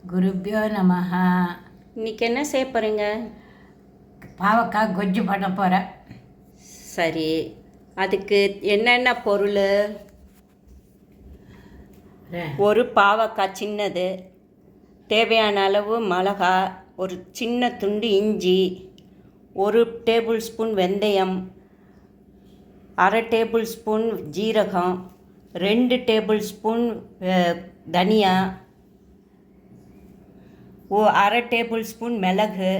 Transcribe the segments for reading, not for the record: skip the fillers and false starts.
குருப்பியோ நமஹ. இன்றைக்கி என்ன செய்ய போகிறீங்க? பாவக்காய் கொஜ்ஜு பண்ண போகிறேன். சரி, அதுக்கு என்னென்ன பொருள்? ஒரு பாவக்காய் சின்னது, தேவையான அளவு மிளகா, ஒரு சின்ன துண்டு இஞ்சி, ஒரு டேபிள் ஸ்பூன் வெந்தயம், அரை டேபிள் ஸ்பூன் ஜீரகம், 2 டேபிள் ஸ்பூன் தனியா, அரை டேபிள் ஸ்பூன் மிளகு,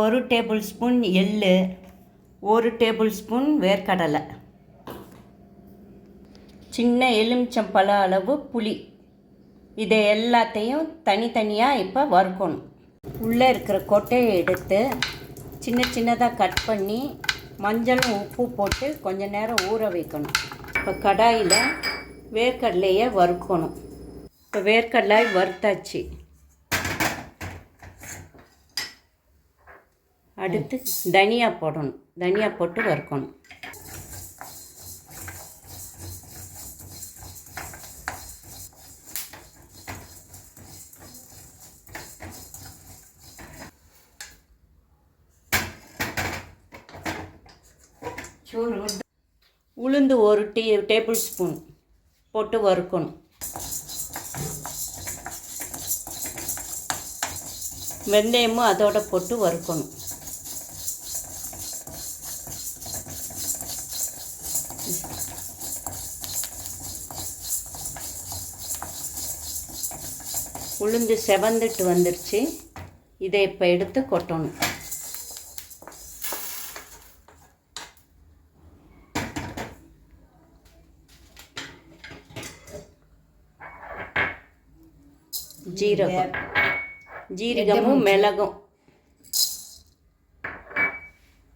ஒரு டேபிள் ஸ்பூன் எள், 1 டேபிள் ஸ்பூன் வேர்க்கடலை, சின்ன எலுமிச்சம்பழ அளவு புளி. இதை எல்லாத்தையும் தனித்தனியாக இப்போ வறுக்கணும். உள்ளே இருக்கிற கொட்டையை எடுத்து சின்ன சின்னதாக கட் பண்ணி மஞ்சளும் உப்பு போட்டு கொஞ்ச நேரம் ஊற வைக்கணும். இப்போ கடாயில் வேர்க்கடலையை வறுக்கணும். இப்போ வேர்க்கடலை வறுத்தாச்சு. அடுத்து தனியா போடணும். தனியா போட்டு வறுக்கணும். உளுந்து 1 டேபிள் ஸ்பூன் போட்டு வறுக்கணும். வெந்தயமும் அதோட போட்டு வறுக்கணும். உளுந்து செவந்துட்டு வந்துடுச்சு. இதை இப்போ எடுத்து கொட்டணும். ஜீரகமும் மிளகும்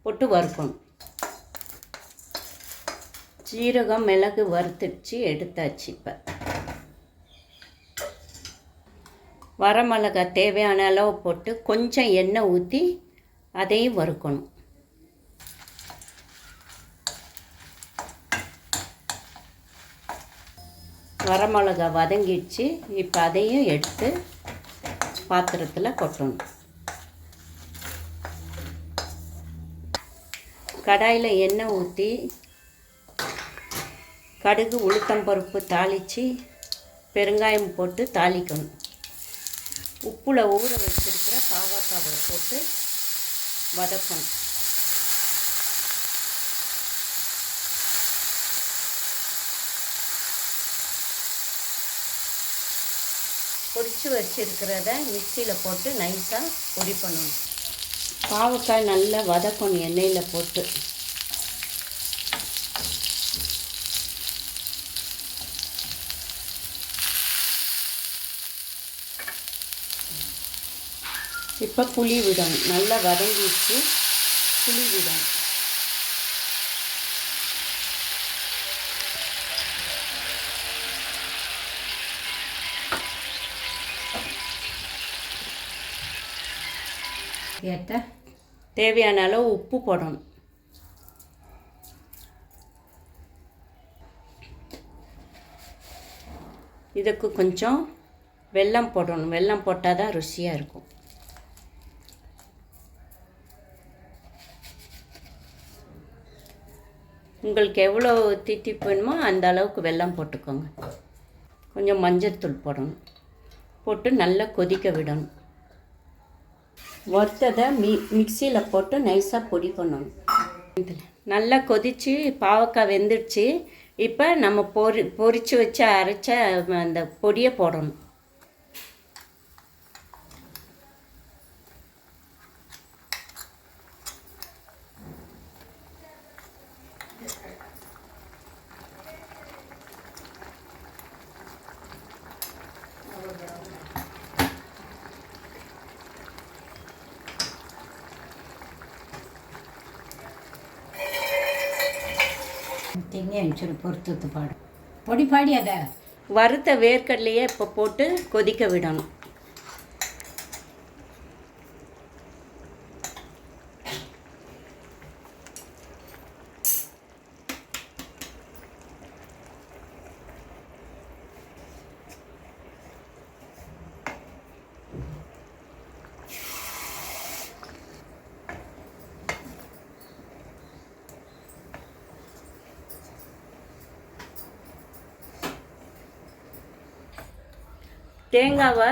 போட்டு வறுக்கணும். ஜீரகம் மிளகு வறுத்துடுச்சு, எடுத்தாச்சு. இப்போ வரமிளகாய் தேவையான அளவு போட்டு கொஞ்சம் எண்ணெய் ஊற்றி அதையும் வறுக்கணும். வரமிளகாய் வதங்கிடுச்சு. இப்போ அதையும் எடுத்து பாத்திரத்தில் கொட்டணும். கடாயில் எண்ணெய் ஊற்றி கடுகு உளுத்தம்பருப்பு தாளித்து பெருங்காயம் போட்டு தாளிக்கணும். உப்புல ஊற வச்சிருக்கிற பாவக்காவை போட்டு வதக்கணும். பொரித்து வச்சிருக்கிறத மிக்சியில் போட்டு நைஸாக பொடி பண்ணணும். பாவக்காய் நல்லா வதக்கணும் எண்ணெயில் போட்டு. இப்போ புளி விடணும். நல்லா வதங்கிச்சு. புளி விடணும். தேவையான அளவு உப்பு போடணும். இதுக்கு கொஞ்சம் வெல்லம் போடணும். வெல்லம் போட்டால் தான் ருசியாக இருக்கும். உங்களுக்கு எவ்வளோ தித்திப்பு வேணுமோ அந்த அளவுக்கு வெல்லம் போட்டுக்கோங்க. கொஞ்சம் மஞ்சள்தூள் போடணும். போட்டு நல்லா கொதிக்க விடணும். வறுத்ததை மிக்சியில் போட்டு நைஸாக பொடி பண்ணணும். நல்லா கொதித்து பாவக்காய் வெந்துடுச்சு. இப்போ நம்ம பொரித்து வச்சு அரைச்ச அந்த பொடியை போடணும். பொறுத்து பாடு பொடி பாடி அதை வறுத்த வேர்க்கடலையே இப்போ போட்டு கொதிக்க விடணும். தேங்காவை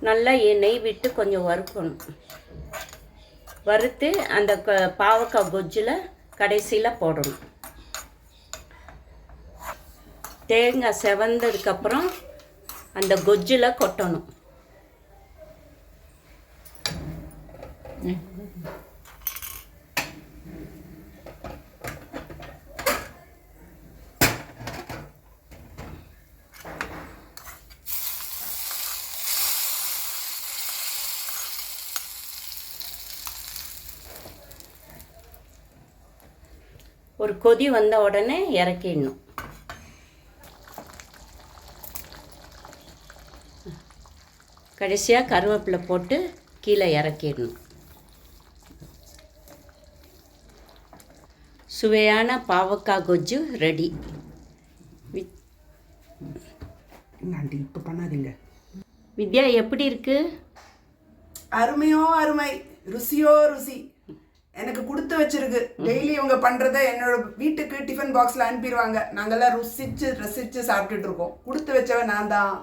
நல்லா நெய் விட்டு கொஞ்சம் வறுக்கணும். வறுத்து அந்த பாவக்காய் கொஜ்ஜில் கடைசியில் போடணும். தேங்காய் செவந்ததுக்கப்புறம் அந்த கொஜ்ஜில் கொட்டணும். ஒரு கொதி வந்த உடனே இறக்கிடணும். கடைசியாக கருவேப்பிலை போட்டு கீழே இறக்கிடணும். சுவையான பாவக்காய் கொஜ்ஜு ரெடி. ஆண்டி இப்போ பண்ணாதீங்க. வித்யா எப்படி இருக்கு? அருமையோ அருமை, ருசியோ ருசி. எனக்கு கொடுத்து வச்சிருக்கு. டெய்லி இவங்க பண்றத என்னோட வீட்டுக்கு டிஃபன் பாக்ஸ்ல அனுப்பிடுவாங்க. நாங்கெல்லாம் ருசிச்சு ரசிச்சு சாப்பிட்டுட்டு இருக்கோம். கொடுத்து வச்சவன் நான் தான்.